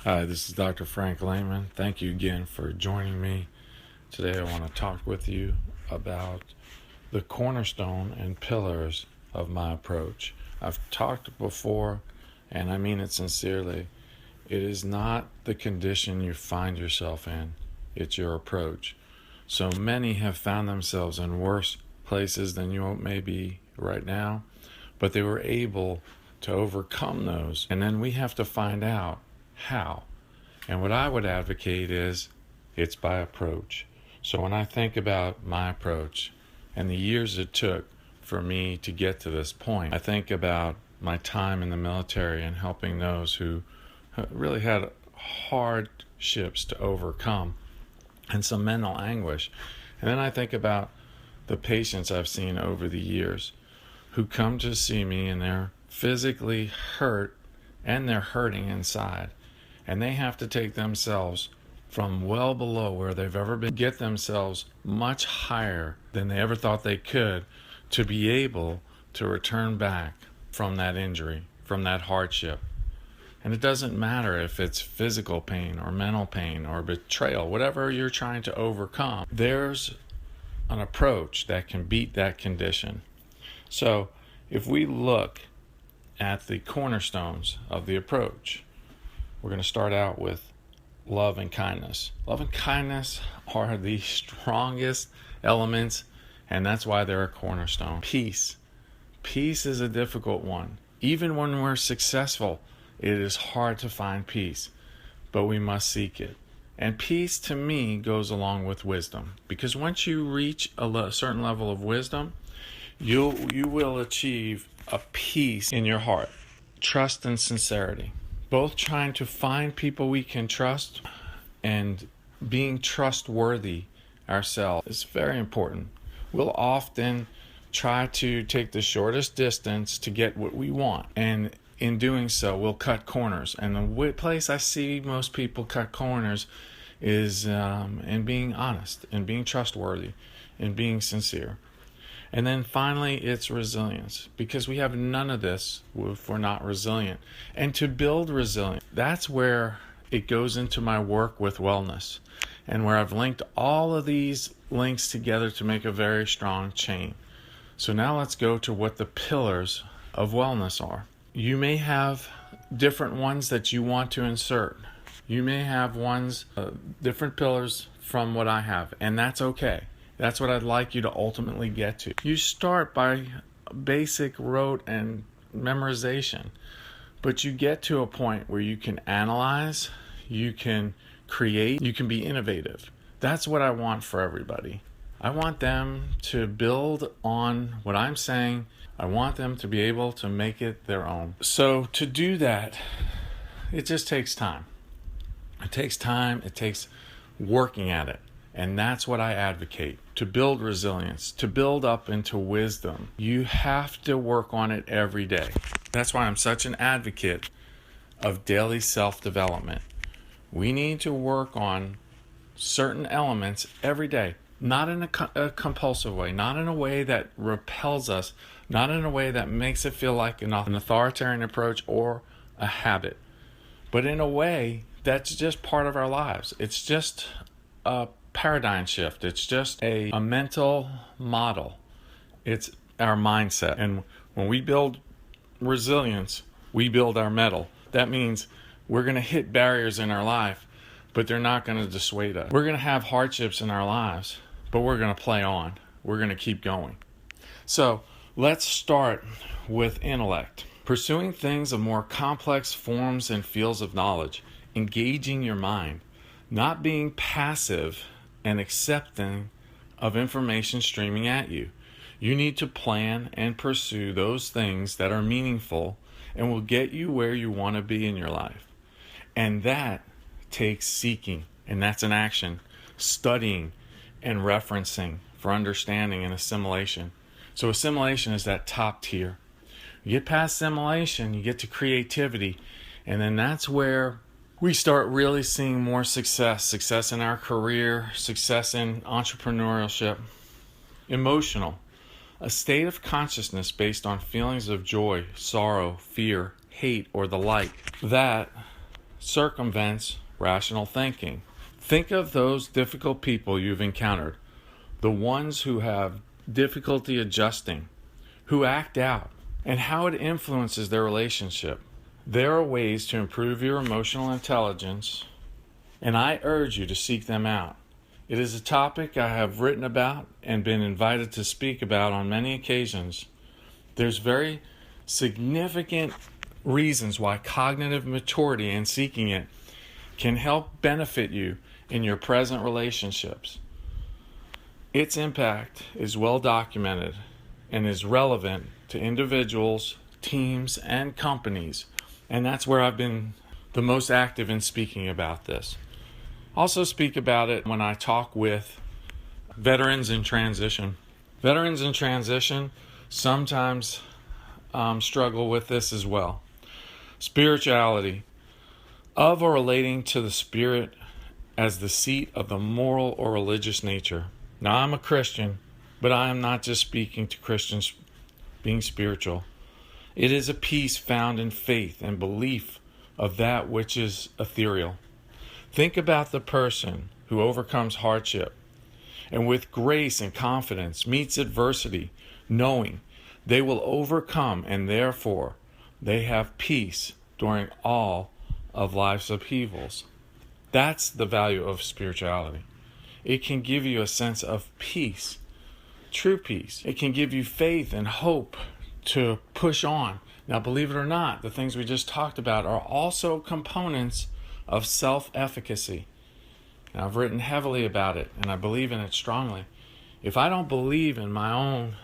Hi, this is Dr.Franklayman. Thank you again for joining me. Today I want to talk with you about the cornerstone and pillars of my approach. I've talked before, and I mean it sincerely. It is not the condition you find yourself in, it's your approach. So many have found themselves in worse places than you may be right now, but they were able to overcome those. And then we have to find out how. And what I would advocate is it's by approach. So when I think about my approach and the years it took for me to get to this point, I think about my time in the military and helping those who really had hardships to overcome and some mental anguish. And then I think about the patients I've seen over the years who come to see me and they're physically hurt and they're hurting inside. And they have to take themselves from well below where they've ever been, get themselves much higher than they ever thought they could to be able to return back from that injury, from that hardship. And it doesn't matter if it's physical pain or mental pain or betrayal, whatever you're trying to overcome, there's an approach that can beat that condition. So if we look at the cornerstones of the approach, we're going to start out with love and kindness. Love and kindness are the strongest elements, and that's why they're a cornerstone. Peace. Peace is a difficult one. Even when we're successful, it is hard to find peace, but we must seek it. And peace to me goes along with wisdom, because once you reach a certain level of wisdom, you will achieve a peace in your heart. Trust and sincerity. Both trying to find people we can trust and being trustworthy ourselves is very important. We'll often try to take the shortest distance to get what we want, and in doing so, we'll cut corners. And the place I see most people cut corners is in being honest, in being trustworthy, in being sincere. And then finally, it's resilience, because we have none of this if we're not resilient. And to build resilience, that's where it goes into my work with wellness, and where I've linked all of these links together to make a very strong chain. So now let's go to what the pillars of wellness are. You may have different ones that you want to insert. You may have ones, different pillars from what I have, and that's okay. That's what I'd like you to ultimately get to. You start by basic rote and memorization, but you get to a point where you can analyze, you can create, you can be innovative. That's what I want for everybody. I want them to build on what I'm saying. I want them to be able to make it their own. So to do that, it just takes time. It takes time, it takes working at it. And that's what I advocate. To build resilience, to build up into wisdom, you have to work on it every day. That's why I'm such an advocate of daily self-development. We need to work on certain elements every day, not in a compulsive way, not in a way that repels us, not in a way that makes it feel like an authoritarian approach or a habit, but in a way that's just part of our lives. It's just a paradigm shift. It's just a mental model. It's our mindset. And when we build resilience, we build our mettle. That means we're going to hit barriers in our life, but they're not going to dissuade us. We're going to have hardships in our lives, but we're going to play on. We're going to keep going. So let's start with intellect. Pursuing things of more complex forms and fields of knowledge. Engaging your mind. Not being passive and accepting of information streaming at you. You need to plan and pursue those things that are meaningful and will get you where you want to be in your life. And that takes seeking, and that's an action, studying and referencing for understanding and assimilation. So assimilation is that top tier. You get past assimilation, you get to creativity, and then that's where we start really seeing more success in our career, success in entrepreneurship. Emotional, a state of consciousness based on feelings of joy, sorrow, fear, hate, or the like, that circumvents rational thinking. Think of those difficult people you've encountered, the ones who have difficulty adjusting, who act out, and how it influences their relationship. There are ways to improve your emotional intelligence, and I urge you to seek them out. It is a topic I have written about and been invited to speak about on many occasions. There's very significant reasons why cognitive maturity and seeking it can help benefit you in your present relationships. Its impact is well documented and is relevant to individuals, teams, and companies, and that's where I've been the most active in speaking about this. Also speak about it when I talk with veterans in transition. Veterans in transition sometimes struggle with this as well. Spirituality, of or relating to the spirit as the seat of the moral or religious nature. Now, I'm a Christian, but I am not just speaking to Christians being spiritual. It is a peace found in faith and belief of that which is ethereal. Think about the person who overcomes hardship and with grace and confidence meets adversity, knowing they will overcome, and therefore they have peace during all of life's upheavals. That's the value of spirituality. It can give you a sense of peace, true peace. It can give you faith and hope to push on. Now, believe it or not, the things we just talked about are also components of self-efficacy. Now, I've written heavily about it, and I believe in it strongly. If I don't believe in my own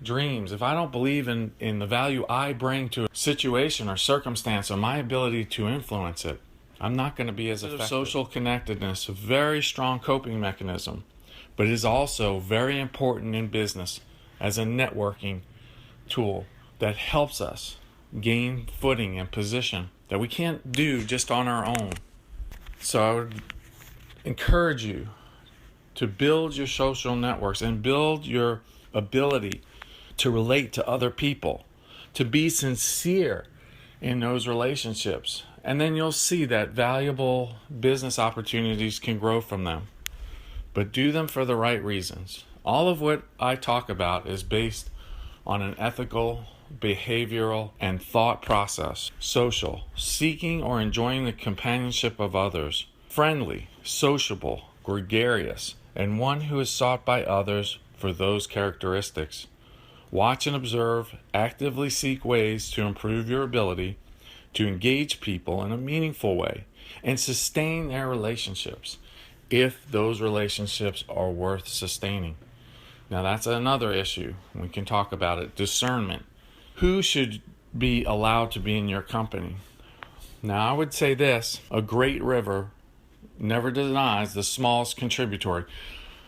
dreams, if I don't believe in the value I bring to a situation or circumstance or my ability to influence it, I'm not going to be as effective. Social connectedness, a very strong coping mechanism, but it is also very important in business as a networking tool that helps us gain footing and position that we can't do just on our own. So I would encourage you to build your social networks and build your ability to relate to other people, to be sincere in those relationships. And then you'll see that valuable business opportunities can grow from them. But do them for the right reasons. All of what I talk about is based on an ethical, behavioral, and thought process. Social, seeking or enjoying the companionship of others. Friendly, sociable, gregarious, and one who is sought by others for those characteristics. Watch and observe, actively seek ways to improve your ability to engage people in a meaningful way and sustain their relationships if those relationships are worth sustaining. Now, that's another issue. We can talk about it. Discernment. Who should be allowed to be in your company? Now, I would say this: a great river never denies the smallest contributory.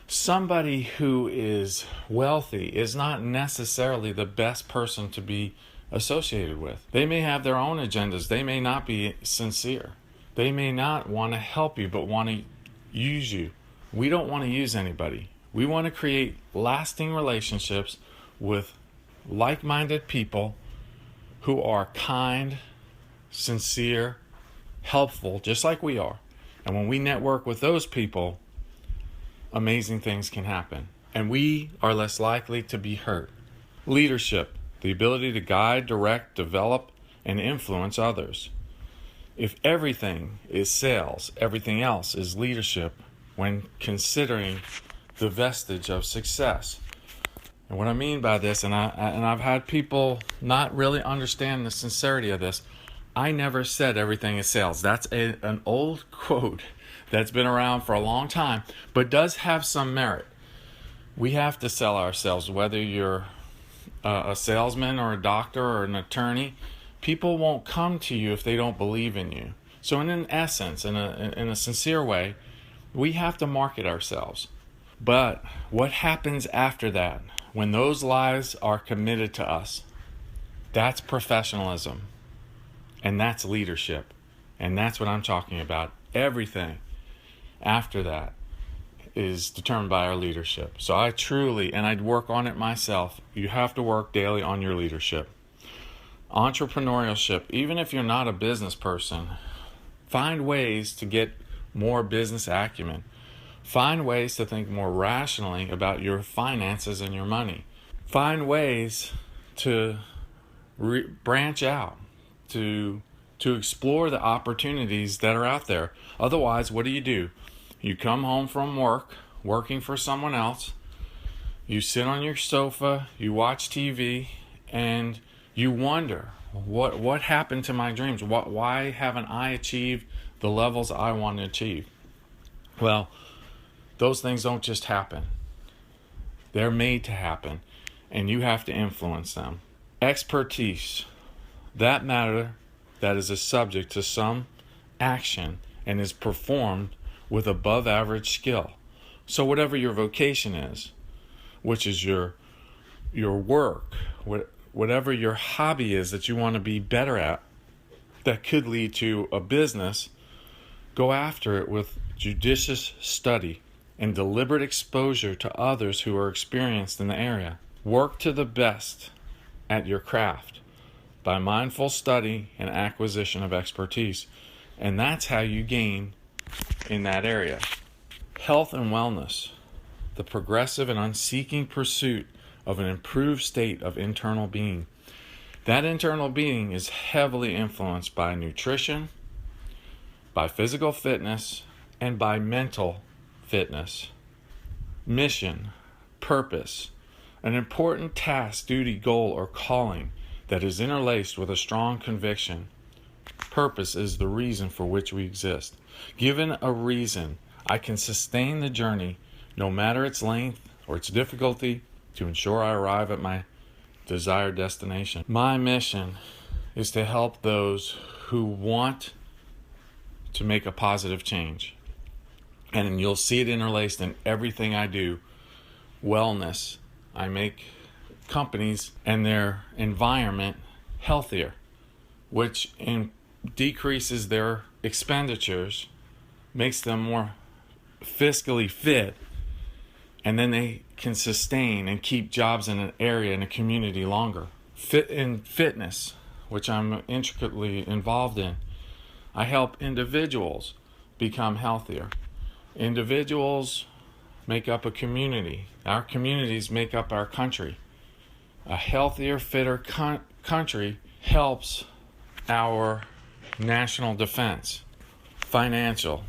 Somebody who is wealthy is not necessarily the best person to be associated with. They may have their own agendas. They may not be sincere. They may not want to help you, but want to use you. We don't want to use anybody. We want to create lasting relationships with like-minded people who are kind, sincere, helpful, just like we are. And when we network with those people, amazing things can happen. And we are less likely to be hurt. Leadership, the ability to guide, direct, develop, and influence others. If everything is sales, everything else is leadership when considering the vestige of success. And what I mean by this, and I've had people not really understand the sincerity of this, I never said everything is sales. That's an old quote that's been around for a long time, but does have some merit. We have to sell ourselves, whether you're a salesman or a doctor or an attorney. People won't come to you if they don't believe in you. So in an essence, in a sincere way, we have to market ourselves. But what happens after that, when those lives are committed to us, that's professionalism. And that's leadership. And that's what I'm talking about. Everything after that is determined by our leadership. So I truly, and I'd work on it myself, you have to work daily on your leadership. Entrepreneurship, even if you're not a business person, Find ways to get more business acumen. Find ways to think more rationally about your finances and your money. Find ways to branch out, to explore the opportunities that are out there. Otherwise, what do? You come home from working for someone else, you sit on your sofa, you watch TV, and you wonder, what happened to my dreams? Why haven't I achieved the levels I want to achieve? Well, those things don't just happen. They're made to happen, and you have to influence them. Expertise, that matter that is a subject to some action and is performed with above average skill. So whatever your vocation is, which is your work, whatever your hobby is that you want to be better at, that could lead to a business, go after it with judicious study and deliberate exposure to others who are experienced in the area. Work to the best at your craft by mindful study and acquisition of expertise, and that's how you gain in that area. Health and wellness, the progressive and unseeking pursuit of an improved state of internal being. That internal being is heavily influenced by nutrition, by physical fitness, and by mental fitness. Mission, purpose, an important task, duty, goal, or calling that is interlaced with a strong conviction. Purpose is the reason for which we exist. Given a reason, I can sustain the journey, no matter its length or its difficulty, to ensure I arrive at my desired destination. My mission is to help those who want to make a positive change. And you'll see it interlaced in everything I do. Wellness. I make companies and their environment healthier, which decreases their expenditures, makes them more fiscally fit, and then they can sustain and keep jobs in an area, in a community longer. Fitness, which I'm intricately involved in, I help individuals become healthier. Individuals make up a community. Our communities make up our country. A healthier, fitter country helps our national defense. Financial.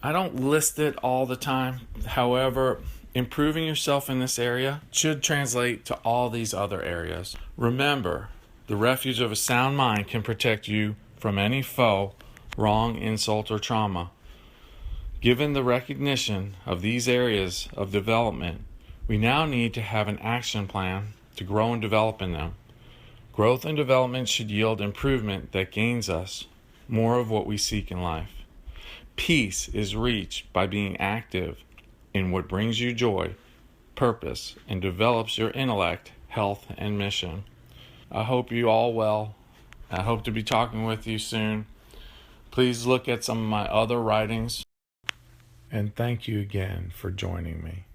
I don't list it all the time. However, improving yourself in this area should translate to all these other areas. Remember, the refuge of a sound mind can protect you from any foe, wrong, insult, or trauma. Given the recognition of these areas of development, we now need to have an action plan to grow and develop in them. Growth and development should yield improvement that gains us more of what we seek in life. Peace is reached by being active in what brings you joy, purpose, and develops your intellect, health, and mission. I hope you all well. I hope to be talking with you soon. Please look at some of my other writings. And thank you again for joining me.